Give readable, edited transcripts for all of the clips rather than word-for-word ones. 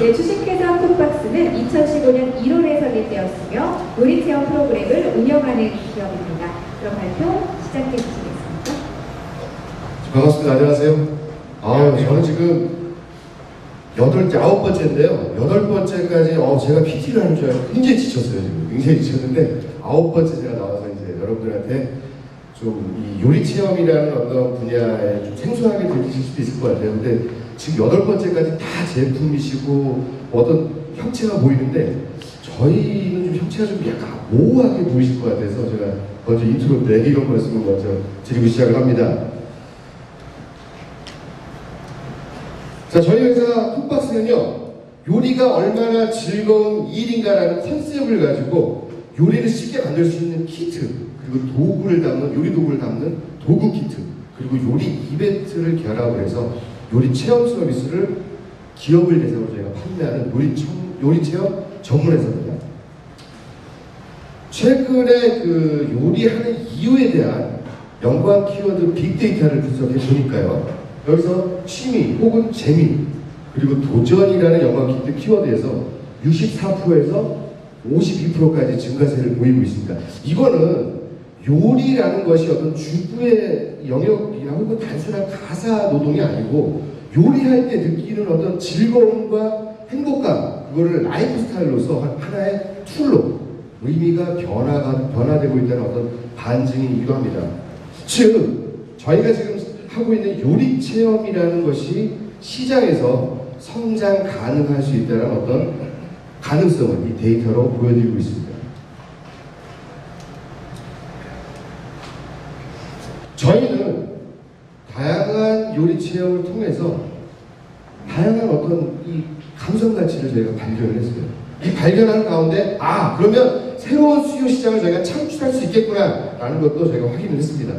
네, 주식회사 풋박스는 2015년 1월에 설립되었으며 요리체험 프로그램을 운영하는 기업입니다. 그럼 발표 시작해 주시겠습니까? 반갑습니다. 안녕하세요. 저는 지금 9번째인데요. 8번째까지 제가 PT를 하는 줄 알고 굉장히 지쳤어요. 지금 굉장히 지쳤는데 9번째 제가 나와서 이제 여러분들한테 좀 이 요리 체험이라는 어떤 분야에 좀 생소하게 들리실 수도 있을 것 같아요. 근데 지금 8번째까지 다 제품이시고 어떤 형체가 보이는데 저희는 좀 형체가 좀 약간 모호하게 보이실 것 같아서 제가 먼저 인트로 때 이런 말씀을 먼저 드리고 시작을 합니다. 자, 저희 회사 풋박스는요, 요리가 얼마나 즐거운 일인가라는 컨셉을 가지고 요리를 쉽게 만들 수 있는 키트, 그리고 도구를 담는, 요리 도구를 담는 도구 키트, 그리고 요리 이벤트를 결합을 해서 요리 체험 서비스를 기업을 대상으로 저희가 판매하는 요리 체험 전문 회사입니다. 최근에 그 요리하는 이유에 대한 연관 키워드 빅데이터를 분석해 보니까요, 여기서 취미 혹은 재미 그리고 도전이라는 연관 키워드에서 64%에서 52%까지 증가세를 보이고 있습니다. 이거는 요리라는 것이 어떤 주부의 영역이나 혹은 단순한 가사 노동이 아니고 요리할 때 느끼는 어떤 즐거움과 행복감, 그거를 라이프 스타일로서 하나의 툴로 의미가 변화되고 있다는 어떤 반증이기도 합니다. 즉, 저희가 지금 하고 있는 요리 체험이라는 것이 시장에서 성장 가능할 수 있다는 어떤 가능성을 이 데이터로 보여드리고 있습니다. 저희는 다양한 요리 체험을 통해서 다양한 어떤 이 감성 가치를 저희가 발견을 했어요. 이 발견하는 가운데 그러면 새로운 수요 시장을 저희가 창출할 수 있겠구나 라는 것도 저희가 확인을 했습니다.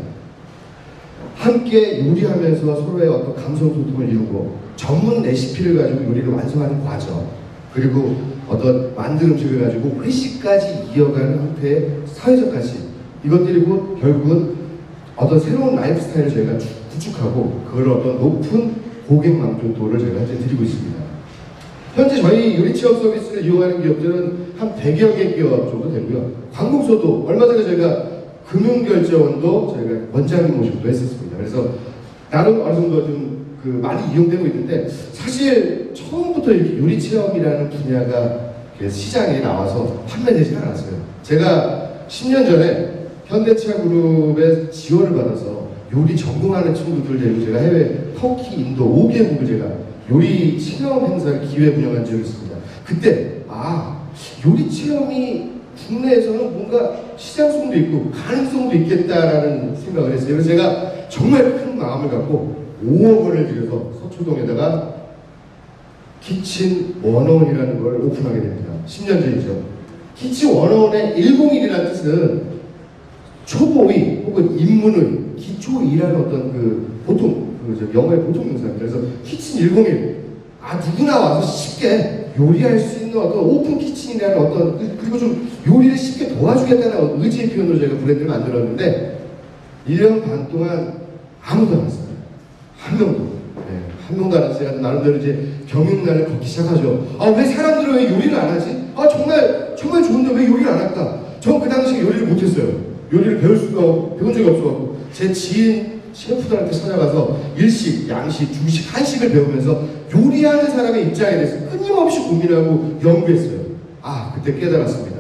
함께 요리하면서 서로의 어떤 감성 소통을 이루고 전문 레시피를 가지고 요리를 완성하는 과정, 그리고 어떤 만든 음식을 가지고 회식까지 이어가는 형태의 사회적 가치, 이것들이고 결국은 어떤 새로운 라이프 스타일을 저희가 구축하고 그걸 어떤 높은 고객 만족도를 저희가 현재 드리고 있습니다. 현재 저희 요리 체험 서비스를 이용하는 기업들은 한 100여 개 기업 정도 되고요. 관공서도 얼마 전에 저희가 금융결제원도 저희가 원장님 모시기도 했었습니다. 그래서 나름 어느 정도 좀 많이 이용되고 있는데, 사실 처음부터 이렇게 요리 체험이라는 분야가 시장에 나와서 판매되지 않았어요. 제가 10년 전에 현대차 그룹의 지원을 받아서 요리 전공하는 친구들 데리고 제가 해외 터키, 인도 5개국을 제가 요리 체험 행사를 기획 운영한 적이 있습니다. 그때 요리 체험이 국내에서는 뭔가 시장성도 있고 가능성도 있겠다라는 생각을 했어요. 그래서 제가 정말 큰 마음을 갖고 5억 원을 들여서 서초동에다가 키친 101이라는 걸 오픈하게 됩니다. 10년 전이죠. 키친 101의 101이라는 뜻은 초보의 혹은 입문의, 기초의라는 어떤 보통 영어의 보통 명사입니다. 그래서 키친 101, 누구나 와서 쉽게 요리할 수 있는 어떤 오픈 키친이라는 어떤, 그리고 좀 요리를 쉽게 도와주겠다는 의지의 표현으로 저희가 브랜드를 만들었는데 1년 반 동안 아무도 안 왔어요. 한 명도. 한 명도 안 와서 제가 나름대로 이제 경영난을 걷기 시작하죠. 왜 사람들은 왜 요리를 안 하지? 정말 좋은데 왜 요리를 안 할까? 전 그 당시에 요리를 못했어요. 요리를 배운 적이 없어갖고 제 지인 셰프들한테 찾아가서 일식, 양식, 중식, 한식을 배우면서 요리하는 사람의 입장에 대해서 끊임없이 고민하고 연구했어요. 그때 깨달았습니다.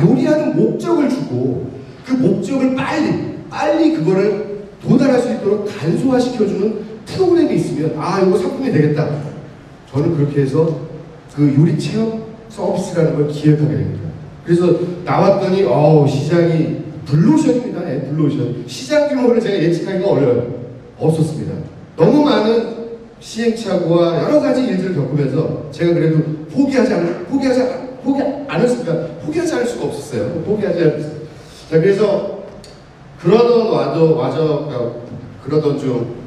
요리하는 목적을 주고 그 목적을 빨리 그거를 도달할 수 있도록 간소화시켜주는 프로그램이 있으면 이거 상품이 되겠다. 저는 그렇게 해서 그 요리 체험 서비스라는 걸 기획하게 됩니다. 그래서 나왔더니 시장이 블루오션입니다. 블루오션. 시장 규모를 제가 예측하기가 어려워요. 없었습니다. 너무 많은 시행착오와 여러 가지 일들을 겪으면서 제가 그래도 포기하지 않을 수가 없었어요. 자, 그래서 그러던 중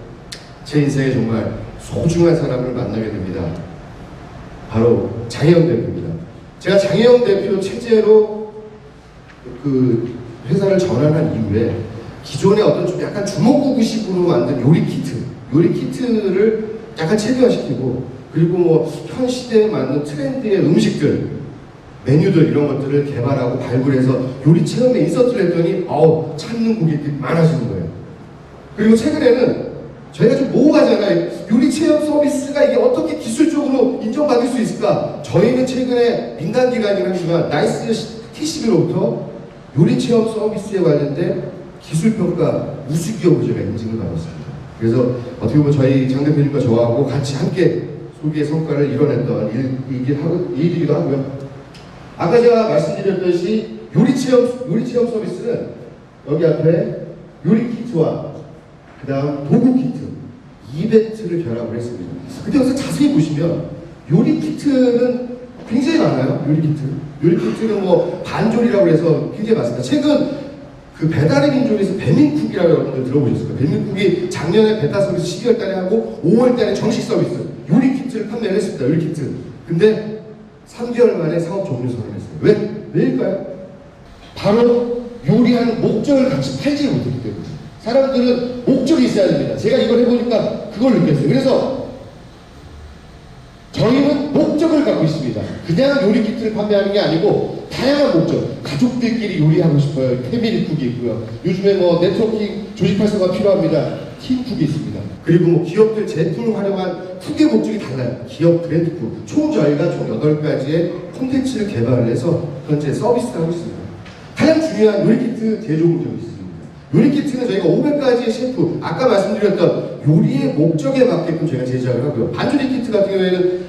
제 인생에 정말 소중한 사람을 만나게 됩니다. 바로 장혜영 대표입니다. 제가 장혜영 대표 체제로 그 회사를 전환한 이후에 기존의 어떤 좀 약간 주먹구구식으로 만든 요리 키트를 약간 체계화시키고 그리고 뭐 현 시대에 맞는 트렌드의 음식들, 메뉴들 이런 것들을 개발하고 발굴해서 요리 체험에 인서트를 했더니 찾는 고객들이 많아지는 거예요. 그리고 최근에는 저희가 좀 모호하잖아요. 요리 체험 서비스가 이게 어떻게 기술적으로 인정받을 수 있을까? 저희는 최근에 민간기관이긴 하지만 나이스 TCB로부터 요리 체험 서비스에 관련된 기술평가 우수기업으로 제가 인증을 받았습니다. 그래서 어떻게 보면 저희 장 대표님과 저하고 같이 함께 소기의 성과를 이뤄냈던 일이기도 하고요. 아까 제가 말씀드렸듯이 요리 체험 서비스는 여기 앞에 요리 키트와 그 다음 도구 키트, 이벤트를 결합을 했습니다. 근데 여기서 자세히 보시면 요리 키트는 굉장히 많아요. 요리 키트는 뭐 반조리라고 해서 굉장히 많습니다. 최근 그 배달의 민족에서 배민쿡이라고 여러분들 들어보셨을 거예요. 배민쿡이 작년에 베타 서비스 12월 달에 하고 5월 달에 정식 서비스 요리 키트를 판매를 했습니다. 요리 키트. 근데 3개월 만에 사업 종료 선언했어요. 왜일까요? 바로 요리하는 목적을 같이 팔지 못했기 때문에. 사람들은 목적이 있어야 됩니다. 제가 이걸 해보니까 그걸 느꼈어요. 그래서 저희는 목적을 갖고 있습니다. 그냥 요리 키트를 판매하는 게 아니고 다양한 목적. 가족들끼리 요리하고 싶어요. 패밀리쿡이 있고요. 요즘에 뭐 네트워킹 조직 활성화 필요합니다. 팀쿡이 있습니다. 그리고 뭐 기업들 제품을 활용한 쿡의 목적이 달라요. 기업 브랜드 쿡. 총 저희가 총 8가지의 콘텐츠를 개발을 해서 현재 서비스를 하고 있습니다. 가장 중요한 요리 키트 제조 공정이 있습니다. 요리 키트는 저희가 500가지의 셰프, 아까 말씀드렸던 요리의 목적에 맞게끔 저희가 제작을 하고요. 반조리 키트 같은 경우에는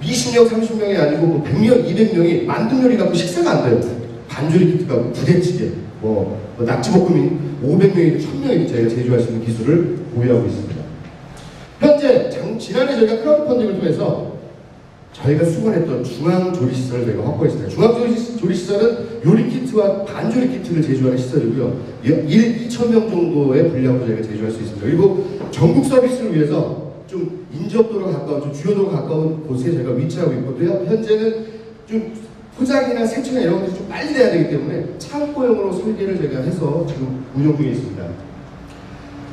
20명, 30명이 아니고 뭐 100명, 200명이 만든 요리 갖고 식사가 안 돼요. 반조리 키트 갖고 부대찌개, 낙지볶음이 500명이든 1000명이든 저희가 제조할 수 있는 기술을 보유하고 있습니다. 현재 지난해 저희가 크라우드 펀딩을 통해서 저희가 수건했던 중앙조리시설을 저희가 확보했습니다. 중앙조리시설은 요리 키트와 반조리 키트를 제조하는 시설이고요. 2,000명 정도의 분량으로 저희가 제조할 수 있습니다. 그리고 전국 서비스를 위해서 좀 인접도로 가까운, 좀 주요도로 가까운 곳에 저희가 위치하고 있고, 또 현재는 좀 포장이나 세척이나 이런 것들이 좀 빨리 돼야 되기 때문에 창고형으로 설계를 저희가 해서 지금 운영 중에 있습니다.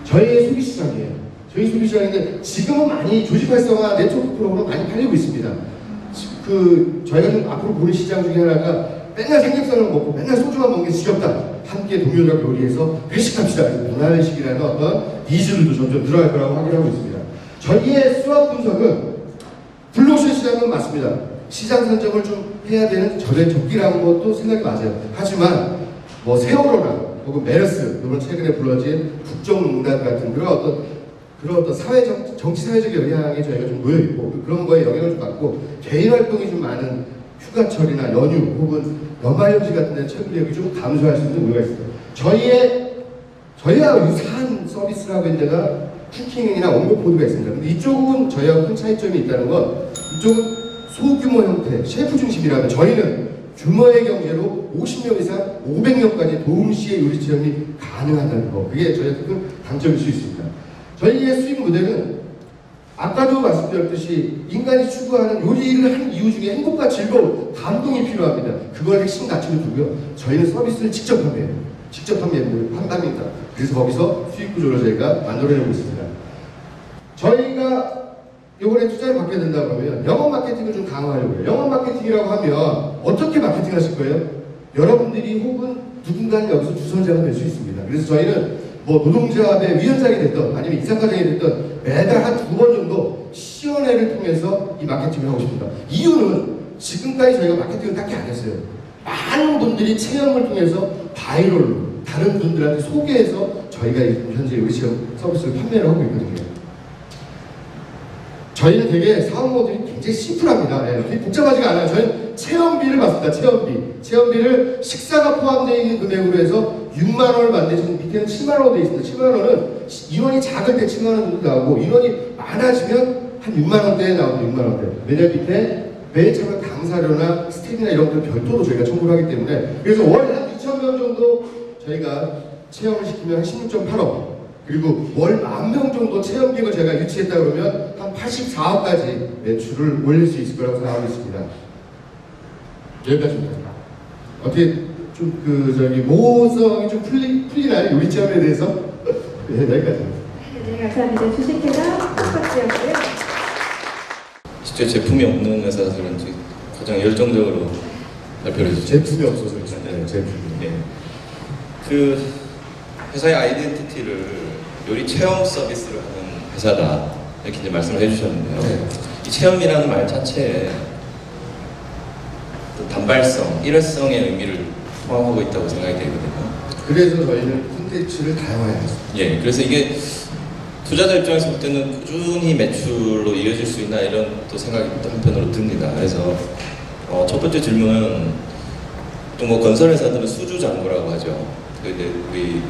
저희의 소비시장이에요. 저희 소비시장인데 지금은 많이 조직 활성화 네트워크 프로그램 많이 팔리고 있습니다. 저희가 좀 앞으로 보는 시장 중에 하나가 맨날 삼겹살을 먹고 맨날 소주만 먹는 게 지겹다. 함께 동료들과 요리해서 회식합시다. 문화회식이라는 어떤 니즈들도 점점 늘어날 거라고 확인하고 있습니다. 저희의 수학 분석은 블록체인 시장은 맞습니다. 시장 선정을 좀 해야 되는 적기라는 것도 생각이 맞아요. 하지만 뭐 세월호나 혹은 메르스, 이번 최근에 불러진 국정농단 같은 그런 어떤 정치 사회적 영향에 저희가 좀 놓여 있고 그런 거에 영향을 좀 받고 개인 활동이 좀 많은 휴가철이나 연휴 혹은 연말연시 같은 데 체류력이 좀 감소할 수 있는 우려가 있습니다. 저희와 유사한 서비스를 하고 있는 데가 쿠킹이나 원고포드가 있습니다. 근데 이쪽은 저희하고 큰 차이점이 있다는 건 이쪽은 소규모 형태, 셰프 중심이라면 저희는 규모의 경제로 50명 이상 500명까지 동시에 요리 체험이 가능하다는 거. 그게 저희한테 큰 강점일 수 있습니다. 저희의 수입 모델은 아까도 말씀드렸듯이 인간이 추구하는 요리를 하는 이유 중에 행복과 즐거움, 감동이 필요합니다. 그걸 핵심 가치로 두고요. 저희는 서비스를 직접 판매해요. 직접 판매합니다. 그래서 거기서 수익 구조를 저희가 만들어내고 있습니다. 저희가 이번에 투자를 받게 된다고 하면 영업 마케팅을 좀 강화하려고 해요. 영업 마케팅이라고 하면 어떻게 마케팅 하실 거예요? 여러분들이 혹은 누군가는 여기서 주선자가 될 수 있습니다. 그래서 저희는 뭐 노동조합의 위원장이 됐던 아니면 이사과장이 됐던 매달 한 2번 정도 시연회를 통해서 이 마케팅을 하고 싶습니다. 이유는 지금까지 저희가 마케팅을 딱히 안 했어요. 많은 분들이 체험을 통해서 바이럴로 다른 분들한테 소개해서 저희가 현재 요리 체험 서비스를 판매를 하고 있거든요. 저희는 되게 사업 모델이 굉장히 심플합니다. 되게 복잡하지가 않아요. 저희는 체험비를 받습니다. 체험비를 식사가 포함되어 있는 금액으로 해서 6만 원을 받는데 지금 밑에는 7만 원으로 되어 있습니다. 7만 원은 인원이 작을 때 7만 원 정도 나오고 인원이 많아지면 한 6만 원대에 나오고 6만 원대. 왜냐면 밑에 매일 참여 강사료나 스텝이나 이런 것들 별도로 저희가 청구를 하기 때문에 그래서 월 한 2,000명 정도 저희가 체험을 시키면 한 16.8억 그리고 월 10,000명 정도 체험객을 제가 유치했다 그러면 한 84억까지 매출을 올릴 수 있을 거라고 생각하고 있습니다. 여기까지입니다. 어떻게 좀 모성이 좀 풀리나요? 요리 체험에 대해서? 네, 여기까지입니다. 네, 감사합니다. 주식회사 박박지였고요. 국제 제품이 없는 회사라서 그런지 가장 열정적으로 발표를 해주죠. 제품이 없어서 그렇죠. 네. 제품이. 네. 그 회사의 아이덴티티를 요리 체험 서비스를 하는 회사다 이렇게 이제 말씀을 해주셨는데요. 네. 이 체험이라는 말 자체에 또 단발성, 일회성의 의미를 포함하고 있다고 생각이 되거든요. 그래서 저희는 콘텐츠를 다양화했습니다. 예, 그래서 이게 투자자 입장에서 볼 때는 꾸준히 매출로 이어질 수 있나 이런 또 생각이 또 한편으로 듭니다. 그래서 첫 번째 질문은 또 뭐 건설 회사들은 수주 잔고라고 하죠. 근데 우리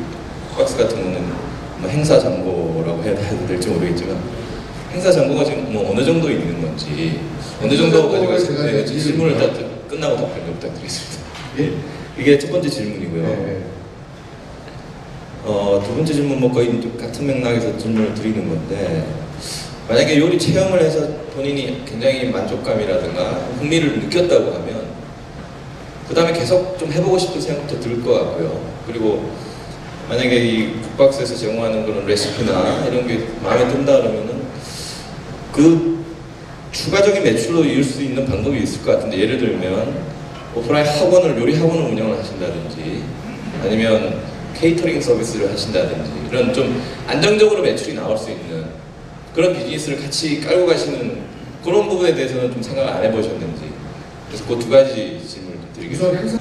박스 같은 경우는 뭐 행사 잔고라고 해야 될지 모르겠지만 행사 잔고가 지금 뭐 어느 정도 있는 건지 어느 정도 가지고 제가 네, 질문을 다 끝나고 답변을 부탁드리겠습니다. 예, 이게 첫 번째 질문이고요. 네. 두 번째 질문 뭐 거의 좀 같은 맥락에서 질문을 드리는 건데 만약에 요리 체험을 해서 본인이 굉장히 만족감이라든가 흥미를 느꼈다고 하면 그 다음에 계속 좀 해보고 싶은 생각도 들 것 같고요. 그리고 만약에 이 국박스에서 제공하는 그런 레시피나 이런 게 마음에 든다 그러면은 그 추가적인 매출로 이을 수 있는 방법이 있을 것 같은데 예를 들면 오프라인 학원을 요리 학원을 운영을 하신다든지 아니면 케이터링 서비스를 하신다든지 이런 좀 안정적으로 매출이 나올 수 있는 그런 비즈니스를 같이 깔고 가시는 그런 부분에 대해서는 좀 생각을 안 해보셨는지 그래서 그 두 가지 질문을 좀 드리겠습니다.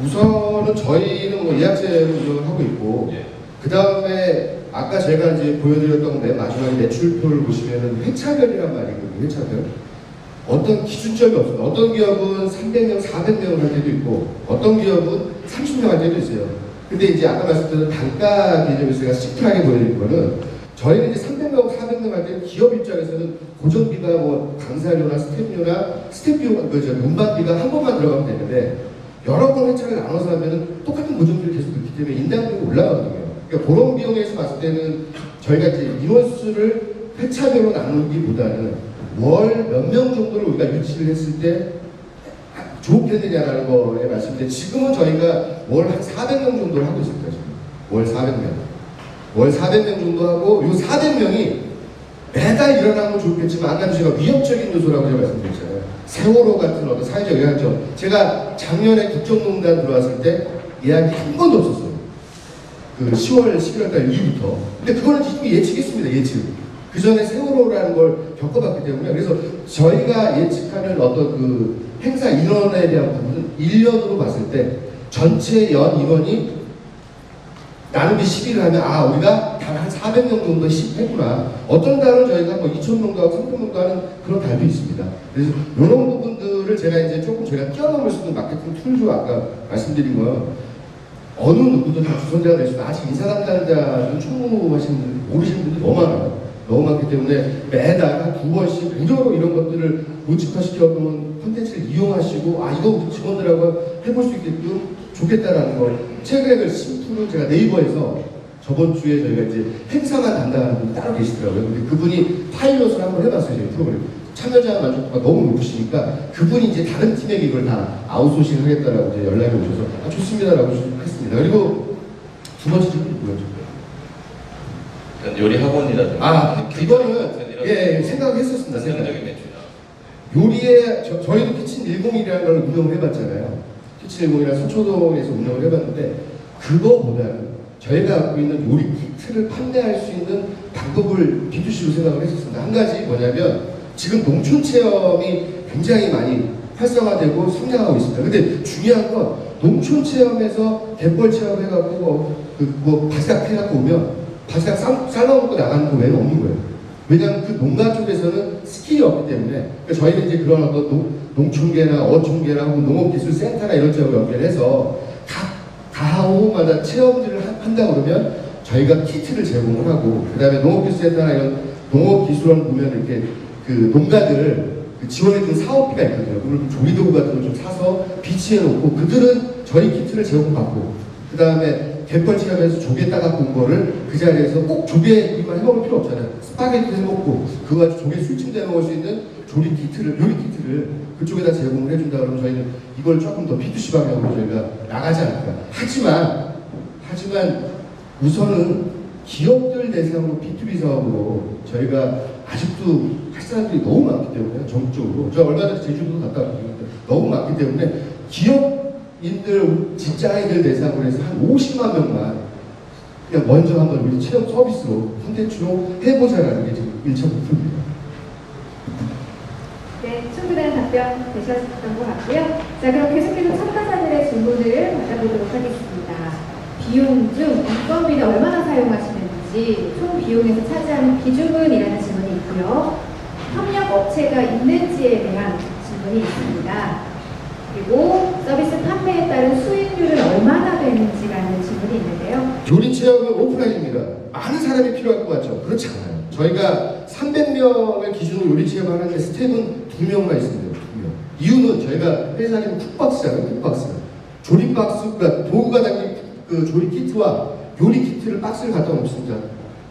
우선은 저희는 뭐 예약제로 운영을 하고 있고 예. 그 다음에 아까 제가 이제 보여드렸던 맨 마지막에 매출표를 보시면은 회차별이란 말이 있거든요. 회차별. 어떤 기준점이 없습니다. 어떤 기업은 300명, 400명을 할 때도 있고 어떤 기업은 30명 할 때도 있어요. 근데 이제 아까 말씀드린 단가 개념에서 제가 시크하게 보여드린 거는 저희는 이제 300명, 400명 할 때는 기업 입장에서는 고정비가 뭐 강사료나 스텝 비용, 그죠 운반비가 한 번만 들어가면 되는데 여러 번 회차를 나눠서 하면은 똑같은 고정비를 계속 넣기 때문에 인당비가 올라가거든요. 그러니까 그런 비용에서 봤을 때는 저희가 이제 인원수를 회차별로 나누기보다는 월 몇 명 정도를 우리가 유치를 했을 때 좋겠느냐라는 거에 말씀인데 지금은 저희가 월 한 400명 정도를 하고 있습니다. 지금. 월 400명. 월 400명 정도 하고 요 400명이 매달 일어나면 좋겠지만 아까 제가 위협적인 요소라고 제가 말씀드렸잖아요. 세월호 같은 어떤 사회적 영향점. 제가 작년에 국정농단 들어왔을 때 예약이 한 번도 없었어요. 그 10월, 11월 달 이후부터. 근데 그거는 지금 예측했습니다. 예측. 그 전에 세월호라는 걸 겪어봤기 때문에 그래서 저희가 예측하는 어떤 그 행사 인원에 대한 부분은 1년으로 봤을 때 전체 연 인원이 나누기 12를 하면 아 우리가 단 한 400명 정도 했구나. 어떤 달은 저희가 뭐 2,000명도 하고 3,000명도 하는 그런 달도 있습니다. 그래서 이런 부분들을 제가 이제 조금 저희가 뛰어넘을 수 있는 마케팅 툴도 아까 말씀드린 거 어느 누구도 다 주선자가 될 수 있는 아직 인사 담당자는 총무하시는 분들 모르시는 분들이 너무 많아요. 너무 많기 때문에 매달 한 2번씩 무료로 이런 것들을 모집화시켜보면 콘텐츠를 이용하시고 아 이거 우리 직원들하고 해볼 수 있게끔 좋겠다라는 거. 최근에 그 심플은 제가 네이버에서 저번 주에 저희가 이제 행사만 담당하는 분이 따로 계시더라고요. 근데 그분이 파일럿을 한번 해봤어요. 저희 프로그램. 참여자 만족도가 너무 높으시니까 그분이 이제 다른 팀에게 이걸 다 아웃소싱 하겠다라고 이제 연락이 오셔서 아, 좋습니다라고 했습니다. 그리고 두 번째 질문이 뭐였죠? 요리 학원이라든가 아, 그거는 예, 생각했었습니다. 안정적인 매출이나 요리에 저희도 키친 101이라는 걸 운영을 해봤잖아요. 키친 101이랑 서초동에서 운영을 해봤는데 그거보다는 저희가 갖고 있는 요리 키트를 판매할 수 있는 방법을 B2C로 생각을 했었습니다. 한 가지 뭐냐면 지금 농촌 체험이 굉장히 많이 활성화되고 성장하고 있습니다. 근데 중요한 건 농촌 체험에서 갯벌 체험 해갖고 뭐 바삭 해갖고 오면 바삭 삶아먹고 나가는 거 외에는 없는 거예요. 왜냐하면 그 농가 쪽에서는 스킬이 없기 때문에 그러니까 저희는 이제 그런 어떤 농촌계나 어촌계나 혹은 농업기술센터나 이런 쪽하고 연결해서 각 가호마다 체험들을 한다 그러면 저희가 키트를 제공을 하고 그 다음에 농업기술센터나 이런 농업기술원 보면 이렇게 그 농가들 지원해준 사업비가 있거든요. 그걸 조리도구 같은 걸 좀 사서 비치해 놓고 그들은 저희 키트를 제공받고 그 다음에 갯벌 체험에서 조개 따갖고 온 거를 그 자리에서 꼭 조개만 해먹을 필요 없잖아요. 스파게티 해먹고 그거 가지고 조개 술찜도 해먹을 수 있는 조리 키트를, 요리 키트를 그쪽에다 제공을 해준다 그러면 저희는 이걸 조금 더 B2C 방향으로 저희가 나가지 않을까. 하지만 우선은 기업들 대상으로 B2B 사업으로 저희가 아직도 할 사람들이 너무 많기 때문에 전국적으로 저 얼마 전에 제주도 갔다 왔는데 너무 많기 때문에 기업인들 직장인들 대상으로 해서 한 50만 명만 그냥 먼저 한번 우리 체험 서비스로 콘텐츠로 해보자라는 게 지금 1차 목표입니다. 네, 충분한 답변 되셨던 것 같고요. 자, 그럼 계속해서 참가자들의 질문을 받아보도록 하겠습니다. 비용 중 인건비를 얼마나 사용하시는지, 총 비용에서 차지하는 비중은?이라는 질문이 있고요. 협력 업체가 있는지에 대한 질문이 있습니다. 그리고 서비스 판매에 따른 수익률은 얼마나 되는지라는 질문이 있는데요. 요리 체험은 오프라인입니다. 많은 사람이 필요할 것 같죠? 그렇지 않아요. 저희가 300명을 기준으로 요리 체험을 하는데 스텝은 2명만 있습니다. 2명. 이유는 저희가 회사는 쿡박스잖아요. 쿡박스. 조립 박스가 도구가 담긴 그 조립 키트와 요리 키트를 박스를 갖다 놓습니다.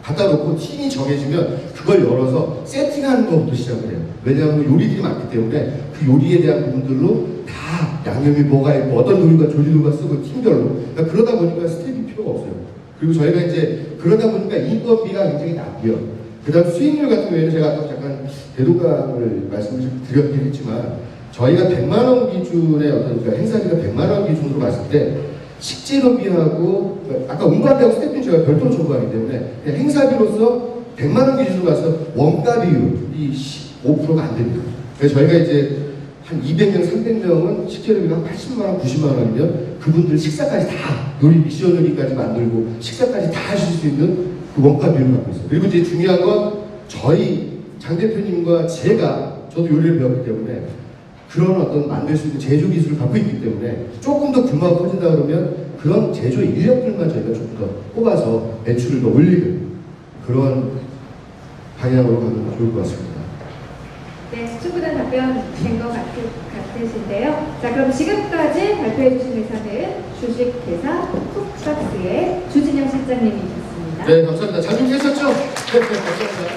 갖다 놓고 팀이 정해지면 그걸 열어서 세팅하는 것부터 시작을 해요. 왜냐하면 요리들이 많기 때문에 그 요리에 대한 부분들로 다 양념이 뭐가 있고 어떤 도구가 조리도구가 쓰고 팀별로 그러다 보니까 스텝이 필요가 없어요. 그리고 저희가 이제 그러다 보니까 인건비가 굉장히 낮고요. 그 다음 수익률 같은 경우에는 제가 아까 잠깐 대도감을 말씀을 좀 드렸긴 했지만 저희가 100만 원 기준의 어떤 그러니까 행사비가 100만 원 기준으로 봤을 때 식재료비하고 아까 운반비하고 스태프는 저희가 별도로 초과하기 때문에 그냥 행사비로서 100만 원 기준으로 봐서 원가 비율이 15%가 안 됩니다. 그래서 저희가 이제 한 200명, 300명은 식재료비가 한 80만 원, 90만 원이면 그분들 식사까지 다 요리 미션 요리까지 만들고 식사까지 다 하실 수 있는 그 원가 비율을 갖고 있어요. 그리고 이제 중요한 건 저희 장 대표님과 제가 저도 요리를 배웠기 때문에 그런 어떤 만들 수 있는 제조 기술을 갖고 있기 때문에 조금 더 규모가 커진다 그러면 그런 제조 인력들만 저희가 조금 더 뽑아서 매출을 더 올리는 그런 방향으로 가면 좋을 것 같습니다. 네, 충분한 답변 된 것 같으신데요. 자, 그럼 지금까지 발표해주신 회사는 주식회사 쿡박스의 주진영 실장님이셨습니다. 네, 감사합니다. 잘 준비했었죠? 네, 감사합니다.